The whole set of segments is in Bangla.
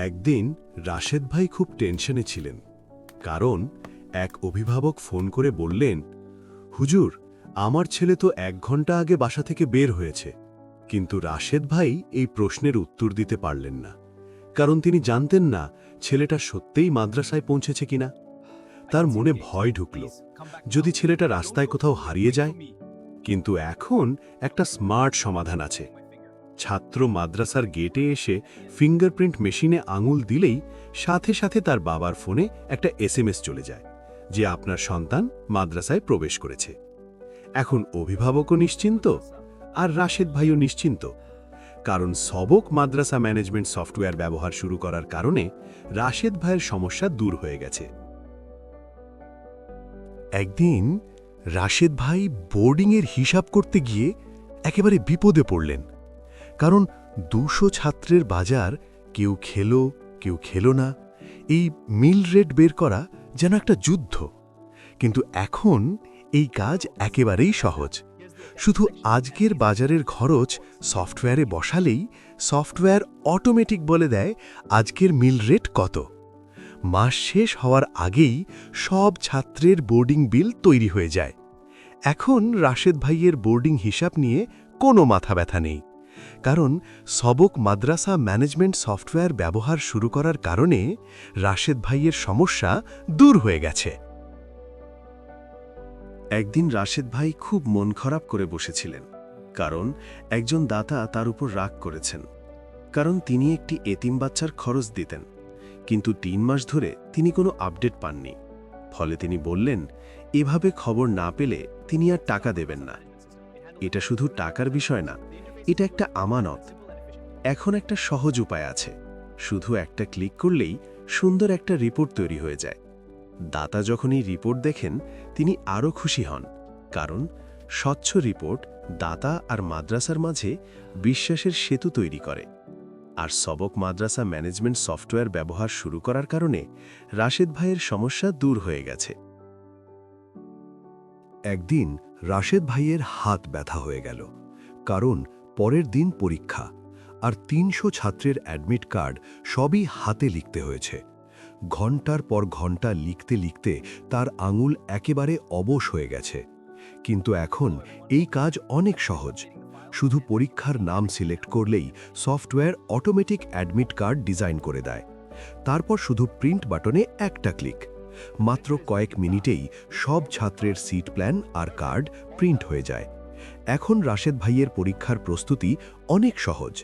একদিন রাশেদ ভাই খুব টেনশনে ছিলেন, কারণ এক অভিভাবক ফোন করে বললেন, হুজুর, আমার ছেলে তো 1 ঘন্টা আগে বাসা থেকে বের হয়েছে। কিন্তু রাশেদ ভাই এই প্রশ্নের উত্তর দিতে পারলেন না, কারণ তিনি জানতেন না ছেলেটা সত্যিই মাদ্রাসায় পৌঁছেছে কিনা। তার মনে ভয় ঢুকল, যদি ছেলেটা রাস্তায় কোথাও হারিয়ে যায়। কিন্তু এখন একটা স্মার্ট সমাধান আছে। ছাত্র মাদ্রাসার গেটে এসে ফিঙ্গারপ্রিন্ট মেশিনে আঙুল দিলেই সাথে সাথে তার বাবার ফোনে একটা এসএমএস চলে যায় যে আপনার সন্তান মাদ্রাসায় প্রবেশ করেছে। এখন অভিভাবকও নিশ্চিন্ত, আর রাশেদ ভাইও নিশ্চিন্ত, কারণ সবক মাদ্রাসা ম্যানেজমেন্ট সফটওয়্যার ব্যবহার শুরু করার কারণে রাশেদ ভাইয়ের সমস্যা দূর হয়ে গেছে। একদিন রাশেদ ভাই বোর্ডিংয়ের হিসাব করতে গিয়ে একেবারে বিপদে পড়লেন, কারণ 200 ছাত্রের বাজার, কেউ খেলো কেউ খেলো না। এই মিল রেট বের করা যেন একটা যুদ্ধ। কিন্তু এখন এই কাজ একেবারেই সহজ। শুধু আজকের বাজারের খরচ সফটওয়্যারে বসালেই সফটওয়্যার অটোমেটিক বলে দেয় আজকের মিল রেট কত। মাস শেষ হওয়ার আগেই সব ছাত্রের বোর্ডিং বিল তৈরি হয়ে যায়। এখন রাশেদ ভাইয়ের বোর্ডিং হিসাব নিয়ে কোনো মাথা ব্যথা নেই, কারণ সবক মাদ্রাসা ম্যানেজমেন্ট সফটওয়্যার ব্যবহার শুরু করার কারণে রাশেদ ভাইয়ের সমস্যা দূর হয়ে গেছে। একদিন রাশেদ ভাই খুব মন খারাপ করে বসেছিলেন, কারণ একজন দাতা তার উপর রাগ করেছেন, কারণ তিনি একটি এতিম বাচ্চার খরচ দিতেন, কিন্তু 3 মাস ধরে তিনি কোনো আপডেট পাননি। ফলে তিনি বললেন, এভাবে খবর না পেলে তিনি আর টাকা দেবেন না। এটা শুধু টাকার বিষয় না, এটা একটা আমানত। এখন একটা সহজ উপায় আছে, শুধু একটা ক্লিক করলেই সুন্দর একটা রিপোর্ট তৈরি হয়ে যায়। দাতা যখন এই রিপোর্ট দেখেন, তিনি আরও খুশি হন, কারণ স্বচ্ছ রিপোর্ট দাতা আর মাদ্রাসার মাঝে বিশ্বাসের সেতু তৈরি করে। আর সবক মাদ্রাসা ম্যানেজমেন্ট সফটওয়্যার ব্যবহার শুরু করার কারণে রাশেদ ভাইয়ের সমস্যা দূর হয়ে গেছে। একদিন রাশেদ ভাইয়ের হাত ব্যথা হয়ে গেল, কারণ পরের দিন পরীক্ষা, আর 300 ছাত্রের অ্যাডমিট কার্ড সবই হাতে লিখতে হয়েছে। ঘণ্টার পর ঘণ্টা লিখতে লিখতে তার আঙুল একেবারে অবশ হয়ে গেছে। কিন্তু এখন এই কাজ অনেক সহজ। শুধু পরীক্ষার নাম সিলেক্ট করলেই software automatic admit card design করে দেয়। তারপর শুধু প্রিন্ট বাটনে একটা ক্লিক, মাত্র কয়েক মিনিটেই সব ছাত্রের সিট প্ল্যান আর কার্ড প্রিন্ট হয়ে যায়। এখন রাশেদ ভাইয়ের পরীক্ষার প্রস্তুতি অনেক সহজ,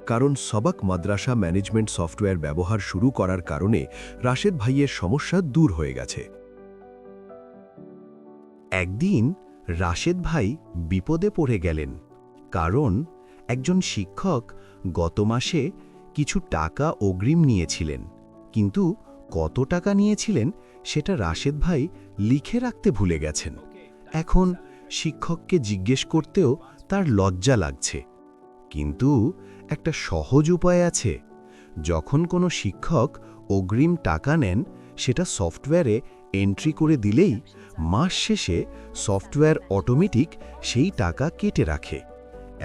কারণ সবক মাদ্রাসা ম্যানেজমেন্ট সফটওয়্যার ব্যবহার শুরু করার কারণে রাশেদ ভাইয়ের সমস্যা দূর হয়ে গেছে। একদিন রাশেদ ভাই বিপদে পড়ে গেলেন, কারণ একজন শিক্ষক গত মাসে কিছু টাকা অগ্রিম নিয়েছিলেন, কিন্তু কত টাকা নিয়েছিলেন সেটা রাশেদ ভাই লিখে রাখতে ভুলে গেছেন। এখন শিক্ষককে জিজ্ঞেস করতেও তার লজ্জা লাগছে। কিন্তু একটা সহজ উপায় আছে। যখন কোনো শিক্ষক অগ্রিম টাকা নেন, সেটা সফটওয়্যারে এন্ট্রি করে দিলেই মাস শেষে সফটওয়্যার অটোমেটিক সেই টাকা কেটে রাখে।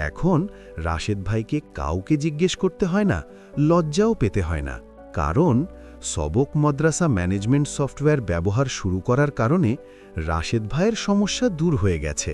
এখন রাশেদ ভাইকে কাউকে জিজ্ঞেস করতে হয় না, লজ্জাও পেতে হয় না, কারণ সবক মাদ্রাসা ম্যানেজমেন্ট সফটওয়্যার ব্যবহার শুরু করার কারণে রাশেদ ভাইয়ের সমস্যা দূর হয়ে গেছে।